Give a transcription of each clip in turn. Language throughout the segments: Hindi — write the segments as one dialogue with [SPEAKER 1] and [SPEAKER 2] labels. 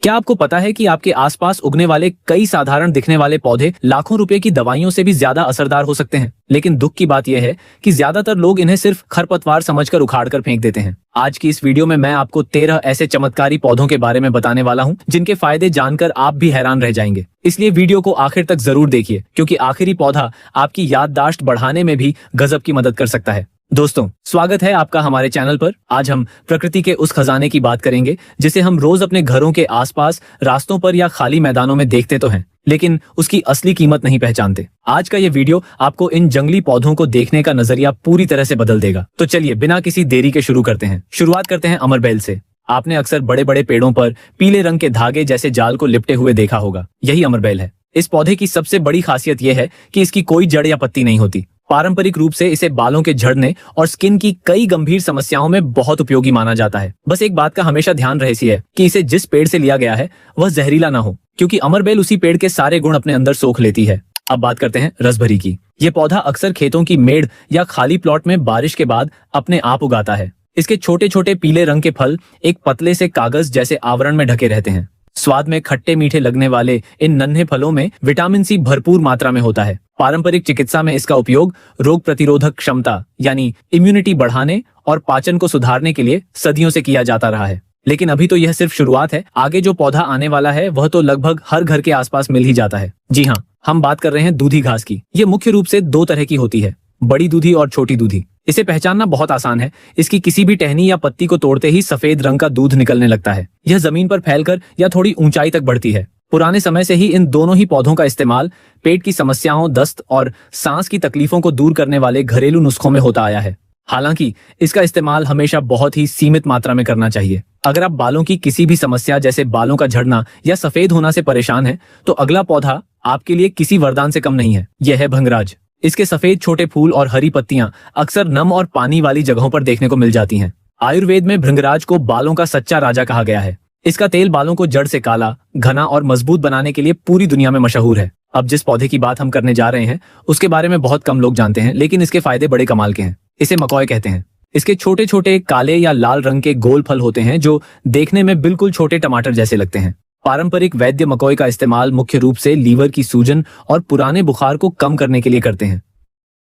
[SPEAKER 1] क्या आपको पता है कि आपके आसपास उगने वाले कई साधारण दिखने वाले पौधे लाखों रुपए की दवाइयों से भी ज्यादा असरदार हो सकते हैं? लेकिन दुख की बात यह है कि ज्यादातर लोग इन्हें सिर्फ खरपतवार समझकर उखाड़ कर फेंक देते हैं। आज की इस वीडियो में मैं आपको 13 ऐसे चमत्कारी पौधों के बारे में बताने वाला हूं जिनके फायदे जानकर आप भी हैरान रह जाएंगे। इसलिए वीडियो को आखिर तक जरूर देखिए, क्योंकि आखिरी पौधा आपकी याददाश्त बढ़ाने में भी गजब की मदद कर सकता है। दोस्तों, स्वागत है आपका हमारे चैनल पर। आज हम प्रकृति के उस खजाने की बात करेंगे जिसे हम रोज अपने घरों के आसपास, रास्तों पर या खाली मैदानों में देखते तो हैं, लेकिन उसकी असली कीमत नहीं पहचानते। आज का ये वीडियो आपको इन जंगली पौधों को देखने का नजरिया पूरी तरह से बदल देगा। तो चलिए बिना किसी देरी के शुरू करते हैं। शुरुआत करते हैं अमरबेल से। आपने अक्सर बड़े बड़े पेड़ों पर पीले रंग के धागे जैसे जाल को लिपटे हुए देखा होगा। यही अमरबेल है। इस पौधे की सबसे बड़ी खासियत यह है कि इसकी कोई जड़ या पत्ती नहीं होती। पारंपरिक रूप से इसे बालों के झड़ने और स्किन की कई गंभीर समस्याओं में बहुत उपयोगी माना जाता है। बस एक बात का हमेशा ध्यान रहे है कि इसे जिस पेड़ से लिया गया है वह जहरीला ना हो, क्योंकि अमरबेल उसी पेड़ के सारे गुण अपने अंदर सोख लेती है। अब बात करते हैं रसभरी की। ये पौधा अक्सर खेतों की मेड़ या खाली प्लॉट में बारिश के बाद अपने आप उगाता है। इसके छोटे छोटे पीले रंग के फल एक पतले से कागज जैसे आवरण में ढके रहते हैं। स्वाद में खट्टे मीठे लगने वाले इन नन्हे फलों में विटामिन सी भरपूर मात्रा में होता है। पारंपरिक चिकित्सा में इसका उपयोग रोग प्रतिरोधक क्षमता यानी इम्यूनिटी बढ़ाने और पाचन को सुधारने के लिए सदियों से किया जाता रहा है। लेकिन अभी तो यह सिर्फ शुरुआत है। आगे जो पौधा आने वाला है वह तो लगभग हर घर के आसपास मिल ही जाता है। जी हाँ, हम बात कर रहे हैं दूधी घास की। ये मुख्य रूप से दो तरह की होती है, बड़ी दूधी और छोटी दूधी। इसे पहचानना बहुत आसान है। इसकी किसी भी टहनी या पत्ती को तोड़ते ही सफेद रंग का दूध निकलने लगता है। यह जमीन पर फैलकर या थोड़ी ऊंचाई तक बढ़ती है। पुराने समय से ही इन दोनों ही पौधों का इस्तेमाल पेट की समस्याओं, दस्त और सांस की तकलीफों को दूर करने वाले घरेलू नुस्खों में होता आया है। हालांकि इसका इस्तेमाल हमेशा बहुत ही सीमित मात्रा में करना चाहिए। अगर आप बालों की किसी भी समस्या जैसे बालों का झड़ना या सफेद होना से परेशान हैं, तो अगला पौधा आपके लिए किसी वरदान से कम नहीं है। यह है भंगराज। इसके सफेद छोटे फूल और हरी पत्तियां अक्सर नम और पानी वाली जगहों पर देखने को मिल जाती हैं। आयुर्वेद में भृंगराज को बालों का सच्चा राजा कहा गया है। इसका तेल बालों को जड़ से काला, घना और मजबूत बनाने के लिए पूरी दुनिया में मशहूर है। अब जिस पौधे की बात हम करने जा रहे हैं उसके बारे में बहुत कम लोग जानते हैं, लेकिन इसके फायदे बड़े कमाल के हैं। इसे मकॉय कहते हैं। इसके छोटे छोटे काले या लाल रंग के गोल फल होते हैं जो देखने में बिल्कुल छोटे टमाटर जैसे लगते हैं। पारंपरिक वैद्य मकॉय का इस्तेमाल मुख्य रूप से लीवर की सूजन और पुराने बुखार को कम करने के लिए करते हैं।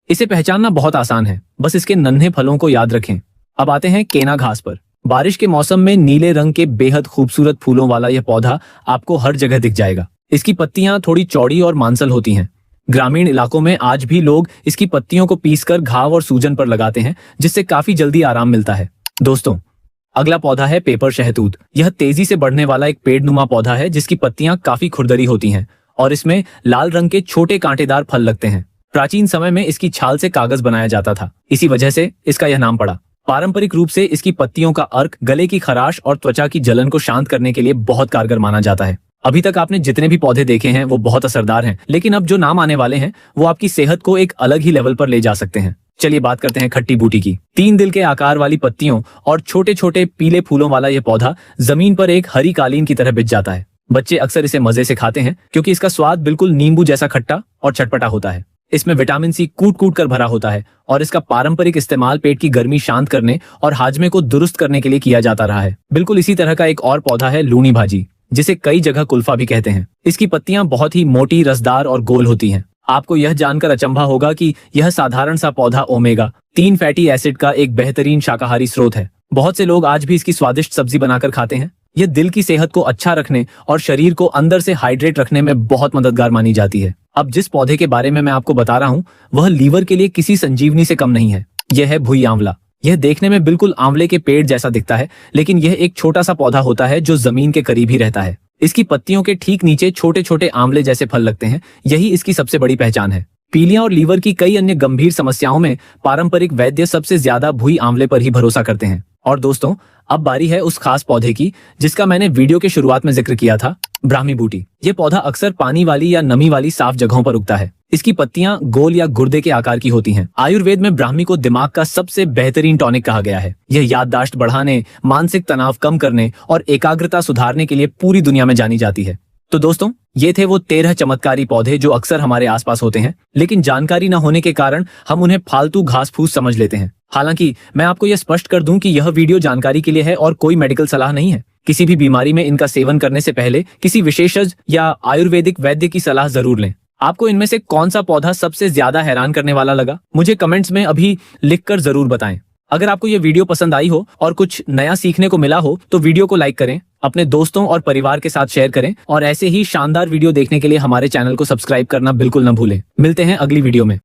[SPEAKER 1] इसे पहचानना बहुत आसान है, बस इसके नन्हे फलों को याद रखें। अब आते हैं केना घास पर। बारिश के मौसम में नीले रंग के बेहद खूबसूरत फूलों वाला यह पौधा आपको हर जगह दिख जाएगा। इसकी पत्तियां थोड़ी चौड़ी और मांसल होती हैं। ग्रामीण इलाकों में आज भी लोग इसकी पत्तियों को पीसकर घाव और सूजन पर लगाते हैं, जिससे काफी जल्दी आराम मिलता है। दोस्तों, अगला पौधा है पेपर शहतूत। यह तेजी से बढ़ने वाला एक पेड़नुमा पौधा है जिसकी पत्तियां काफी खुरदरी होती हैं और इसमें लाल रंग के छोटे कांटेदार फल लगते हैं। प्राचीन समय में इसकी छाल से कागज बनाया जाता था, इसी वजह से इसका यह नाम पड़ा। पारंपरिक रूप से इसकी पत्तियों का अर्क गले की खराश और त्वचा की जलन को शांत करने के लिए बहुत कारगर माना जाता है। अभी तक आपने जितने भी पौधे देखे हैं वो बहुत असरदार हैं, लेकिन अब जो नाम आने वाले हैं वो आपकी सेहत को एक अलग ही लेवल पर ले जा सकते हैं। चलिए बात करते हैं खट्टी बूटी की। 3 दिल के आकार वाली पत्तियों और छोटे छोटे पीले फूलों वाला यह पौधा जमीन पर एक हरी कालीन की तरह बिछ जाता है। बच्चे अक्सर इसे मजे से खाते हैं क्योंकि इसका स्वाद बिल्कुल नींबू जैसा खट्टा और चटपटा होता है। इसमें विटामिन सी कूट कूट कर भरा होता है और इसका पारंपरिक इस्तेमाल पेट की गर्मी शांत करने और हाजमे को दुरुस्त करने के लिए किया जाता रहा है। बिल्कुल इसी तरह का एक और पौधा है लूनी भाजी, जिसे कई जगह कुल्फा भी कहते हैं। इसकी पत्तियां बहुत ही मोटी, रसदार और गोल होती हैं। आपको यह जानकर अचंभा होगा कि यह साधारण सा पौधा ओमेगा 3 फैटी एसिड का एक बेहतरीन शाकाहारी स्रोत है। बहुत से लोग आज भी इसकी स्वादिष्ट सब्जी बनाकर खाते हैं। यह दिल की सेहत को अच्छा रखने और शरीर को अंदर से हाइड्रेट रखने में बहुत मददगार मानी जाती है। अब जिस पौधे के बारे में मैं आपको बता रहा हूँ वह लीवर के लिए किसी संजीवनी से कम नहीं है। यह है भुई आंवला। यह देखने में बिल्कुल आंवले के पेड़ जैसा दिखता है, लेकिन यह एक छोटा सा पौधा होता है जो जमीन के करीब ही रहता है। इसकी पत्तियों के ठीक नीचे छोटे छोटे आंवले जैसे फल लगते हैं। यही इसकी सबसे बड़ी पहचान है। पीलिया और लीवर की कई अन्य गंभीर समस्याओं में पारंपरिक वैद्य सबसे ज्यादा भुई आंवले पर ही भरोसा करते हैं। और दोस्तों, अब बारी है उस खास पौधे की जिसका मैंने वीडियो के शुरुआत में जिक्र किया था, ब्राह्मी बूटी। ये पौधा अक्सर पानी वाली या नमी वाली साफ जगहों पर उगता है। इसकी पत्तियां गोल या गुर्दे के आकार की होती हैं। आयुर्वेद में ब्राह्मी को दिमाग का सबसे बेहतरीन टॉनिक कहा गया है। यह याददाश्त बढ़ाने, मानसिक तनाव कम करने और एकाग्रता सुधारने के लिए पूरी दुनिया में जानी जाती है। तो दोस्तों, ये थे वो 13 चमत्कारी पौधे जो अक्सर हमारे आसपास होते हैं, लेकिन जानकारी न होने के कारण हम उन्हें फालतू घास फूस समझ लेते हैं। हालांकि मैं आपको यह स्पष्ट कर दूं कि यह वीडियो जानकारी के लिए है और कोई मेडिकल सलाह नहीं है। किसी भी बीमारी में इनका सेवन करने से पहले किसी विशेषज्ञ या आयुर्वेदिक वैद्य की सलाह जरूर लें। आपको इनमें से कौन सा पौधा सबसे ज्यादा हैरान करने वाला लगा, मुझे कमेंट्स में अभी लिखकर जरूर बताएं। अगर आपको ये वीडियो पसंद आई हो और कुछ नया सीखने को मिला हो तो वीडियो को लाइक करें, अपने दोस्तों और परिवार के साथ शेयर करें और ऐसे ही शानदार वीडियो देखने के लिए हमारे चैनल को सब्सक्राइब करना बिल्कुल न भूलें। मिलते हैं अगली वीडियो में।